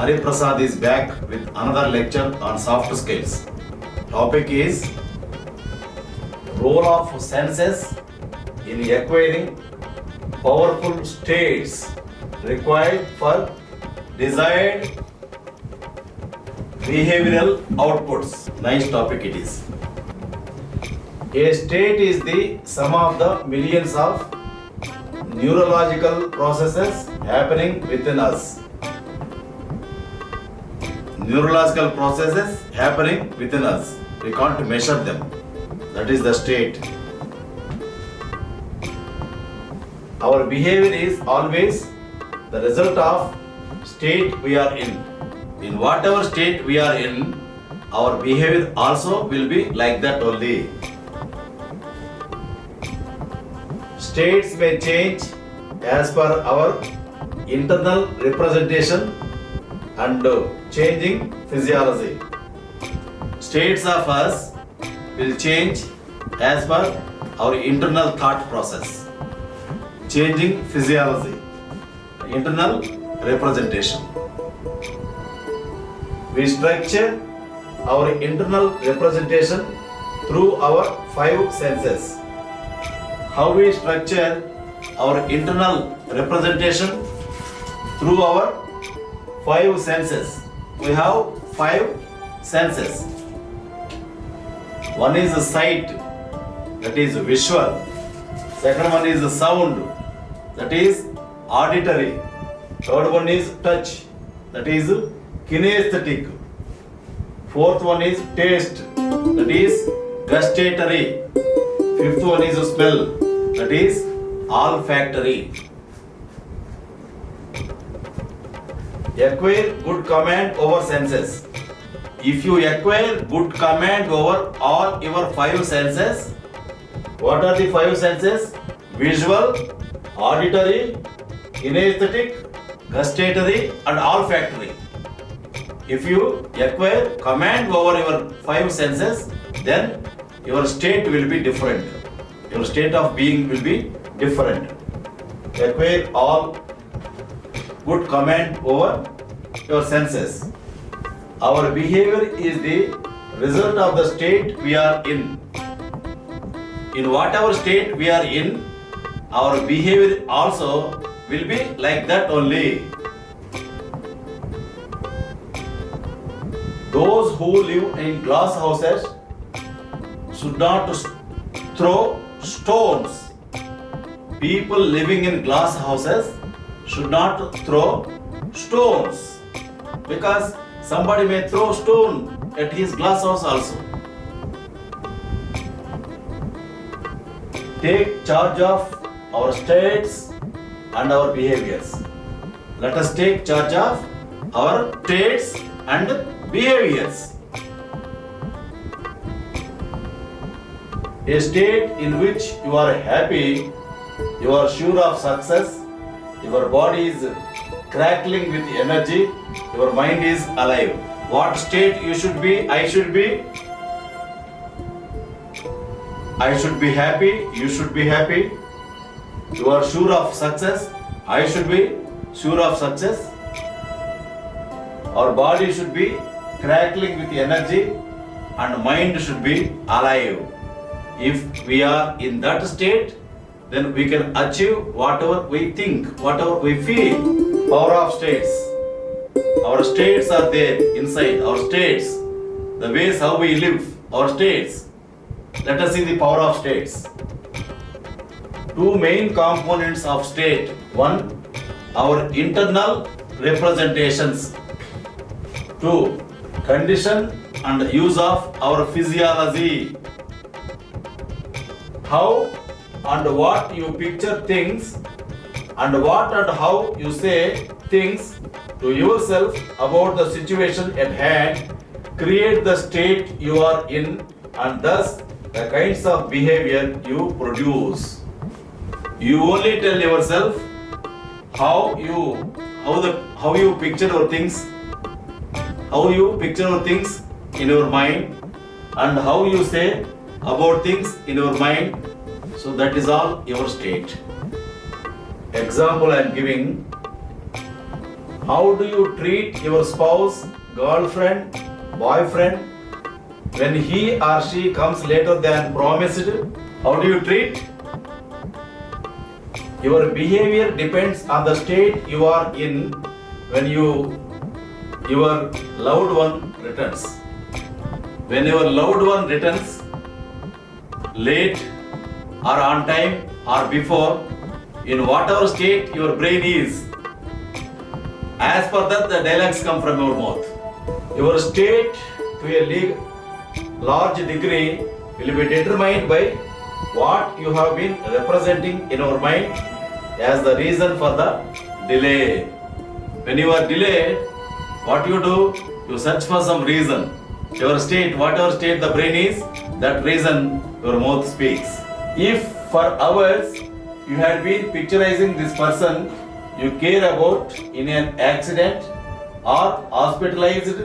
Hariprasad is back with another lecture on soft skills. Topic is role of senses in acquiring powerful states required for desired behavioural outputs. Nice topic it is. A state is the sum of the millions of neurological processes happening within us. Neurological processes happening within us. We can't measure them. That is the state. Our behavior is always the result of state we are in. In whatever state we are in, our behavior also will be like that only. States may change as per our internal representation and changing physiology. States of us will change as per our internal thought process, changing physiology, internal representation. We structure our internal representation through our five senses. How we structure our internal representation? Through our five senses. We have five senses. One is the sight, that is visual. Second one is the sound, that is auditory. Third one is touch, that is kinaesthetic. Fourth one is taste, that is gustatory. Fifth one is smell, that is olfactory. Acquire good command over senses. If you acquire good command over all your five senses, what are the five senses? Visual, auditory, kinesthetic, gustatory and olfactory. If you acquire command over your five senses, then your state will be different. Your state of being will be different. Acquire all good command over your senses. Our behavior is the result of the state we are in. In whatever state we are in, our behavior also will be like that only. Those who live in glass houses should not throw stones. People living in glass houses should not throw stones, because somebody may throw stone at his glass house also. Take charge of our states and our behaviors. Let us take charge of our states and behaviors. A state in which you are happy, you are sure of success, your body is crackling with energy, your mind is alive. What state you should be? I should be. I should be happy, you should be happy. You are sure of success, I should be sure of success. Our body should be crackling with energy and mind should be alive. If we are in that state, then we can achieve whatever we think, whatever we feel. Power of states. Our states are there inside, our states. The ways how we live, our states. Let us see the power of states. Two main components of state. One, our internal representations. Two, condition and use of our physiology. How and what you picture things, and what and how you say things to yourself about the situation at hand, create the state you are in, and thus the kinds of behavior you produce. You only tell yourself how you picture your things, how you picture your things in your mind, and how you say about things in your mind. So that is all your state. Example I am giving. How do you treat your spouse, girlfriend, boyfriend when he or she comes later than promised? How do you treat? Your behavior depends on the state you are in when your loved one returns. When your loved one returns late or on time or before, in whatever state your brain is, as per that the dialogues come from your mouth. Your state to a large degree will be determined by what you have been representing in your mind as the reason for the delay. When you are delayed, what you do? You search for some reason. Your state, whatever state the brain is, that reason your mouth speaks. If for hours you had been picturizing this person you care about in an accident or hospitalized,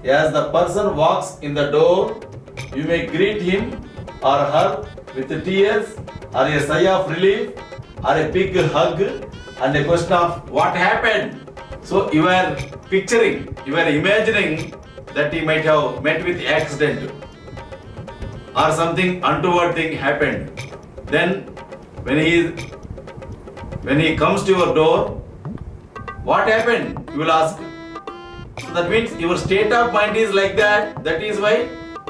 as the person walks in the door, you may greet him or her with tears or a sigh of relief or a big hug and a question of what happened. So you are picturing, you are imagining that he might have met with accident or something untoward thing happened. Then when he comes to your door, what happened? You will ask. So that means your state of mind is like that. That is why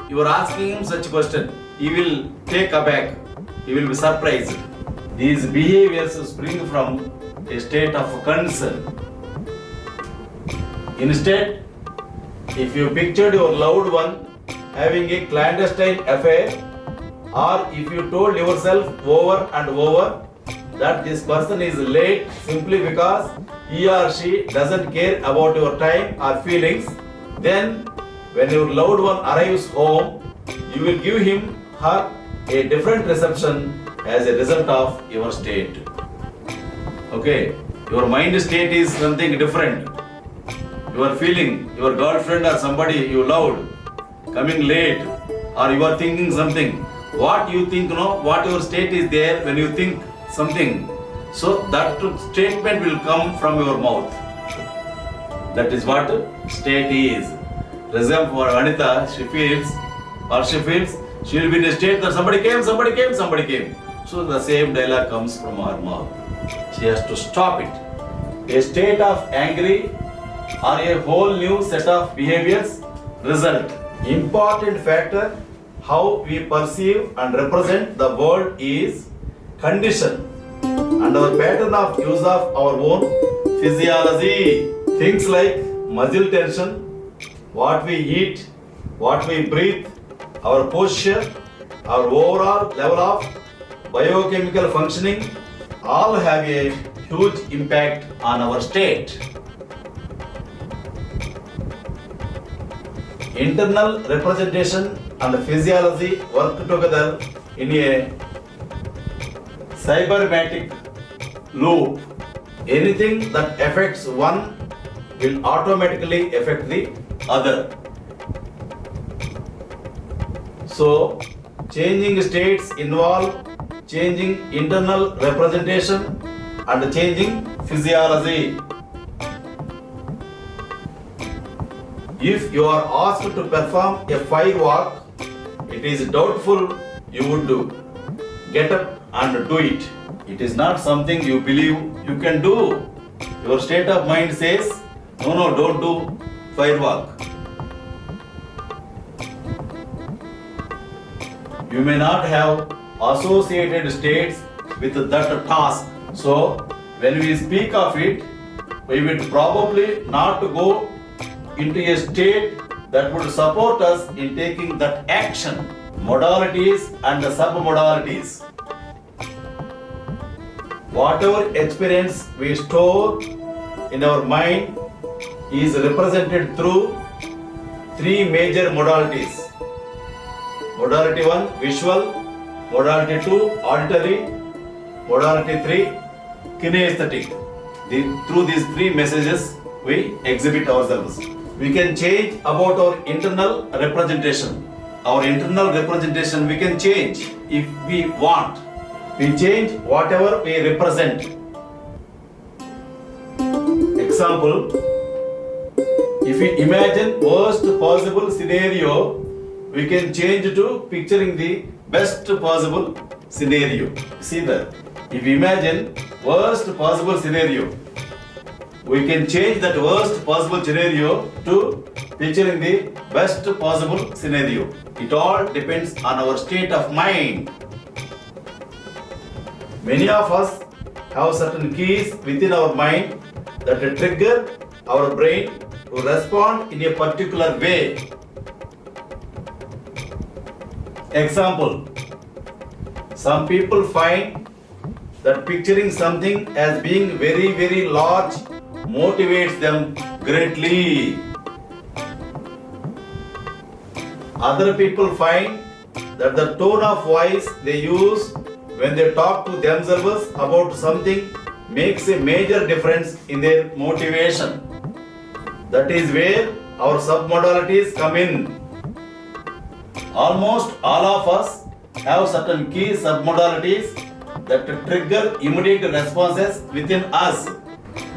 you are asking him such question. He will take aback. He will be surprised. These behaviors spring from a state of concern. Instead, if you pictured your loved one having a clandestine affair, or if you told yourself over and over that this person is late simply because he or she doesn't care about your time or feelings, then when your loved one arrives home, you will give him her a different reception as a result of your state. Okay, your mind state is something different. You are feeling your girlfriend or somebody you loved coming late, or you are thinking something. What you think, what your state is there when you think something. So that statement will come from your mouth. That is what state is. For example, for Anita, she feels, she will be in a state that somebody came. So the same dialogue comes from her mouth. She has to stop it. A state of angry or a whole new set of behaviors result. Important factor how we perceive and represent the world is condition and our pattern of use of our own physiology. Things like muscle tension, what we eat, what we breathe, our posture, our overall level of biochemical functioning all have a huge impact on our state. Internal representation and physiology work together in a cybernetic loop. Anything that affects one will automatically affect the other. So, changing states involve changing internal representation and changing physiology. If you are asked to perform a fire walk, it is doubtful you would do. Get up and do it. It is not something you believe you can do. Your state of mind says, no, don't do fire walk. You may not have associated states with that task. So, when we speak of it, we would probably not go into a state that would support us in taking that action. Modalities and sub-modalities. Whatever experience we store in our mind is represented through three major modalities. Modality 1, visual. Modality 2, auditory. Modality 3, kinaesthetic. Through these three messages, we exhibit ourselves. We can change about our internal representation. Our internal representation we can change if we want. We change whatever we represent. Example, if we imagine worst possible scenario, we can change to picturing the best possible scenario. See that? If we imagine worst possible scenario, we can change that worst possible scenario to picturing the best possible scenario. It all depends on our state of mind. Many of us have certain keys within our mind that trigger our brain to respond in a particular way. Example, some people find that picturing something as being very, very large motivates them greatly. Other people find that the tone of voice they use when they talk to themselves about something makes a major difference in their motivation. That is where our submodalities come in. Almost all of us have certain key submodalities that trigger immediate responses within us.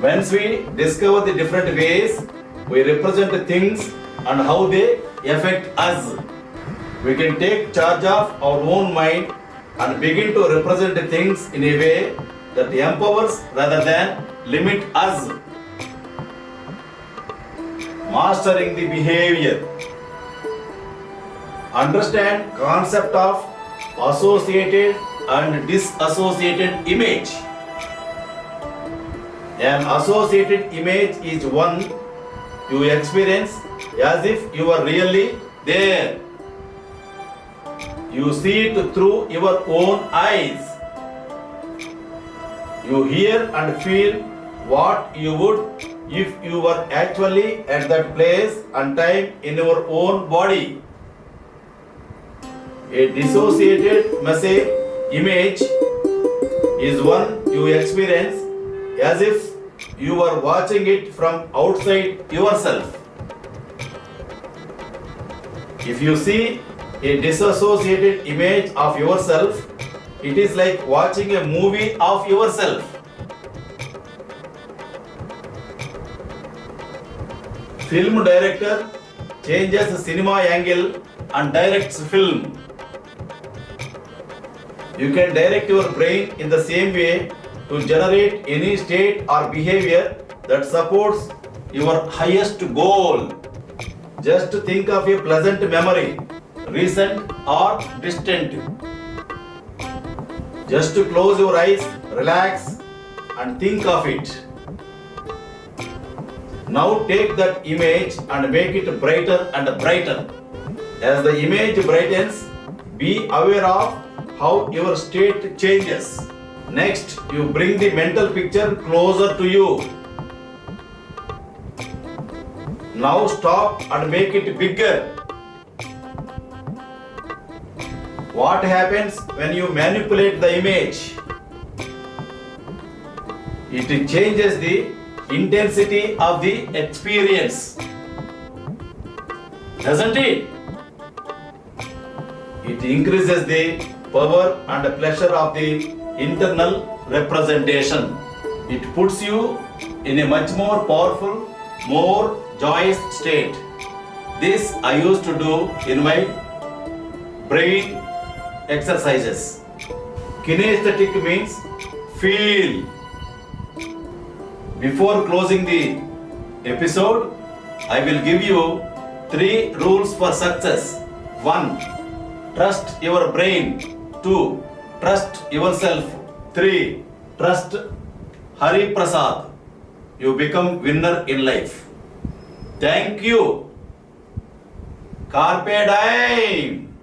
Once we discover the different ways we represent things and how they affect us, we can take charge of our own mind and begin to represent things in a way that empowers rather than limit us. Mastering the behavior. Understand concept of associated and disassociated image. An associated image is one you experience as if you are really there. You see it through your own eyes. You hear and feel what you would if you were actually at that place and time in your own body. A dissociated message image is one you experience as if you are watching it from outside yourself. If you see a disassociated image of yourself, it is like watching a movie of yourself. Film director changes cinema angle and directs film. You can direct your brain in the same way to generate any state or behavior that supports your highest goal. Just think of a pleasant memory, recent or distant. Just close your eyes, relax and think of it. Now take that image and make it brighter and brighter. As the image brightens, be aware of how your state changes. Next, you bring the mental picture closer to you. Now stop and make it bigger. What happens when you manipulate the image? It changes the intensity of the experience. Doesn't it? It increases the power and pleasure of the internal representation. It puts you in a much more powerful, more joyous state. This I used to do in my brain exercises. Kinaesthetic means feel. Before closing the episode, I will give you 3 rules for success. 1. Trust your brain. 2. Trust yourself. 3. Trust Hariprasad. You become winner in life. Thank you. Carpe diem.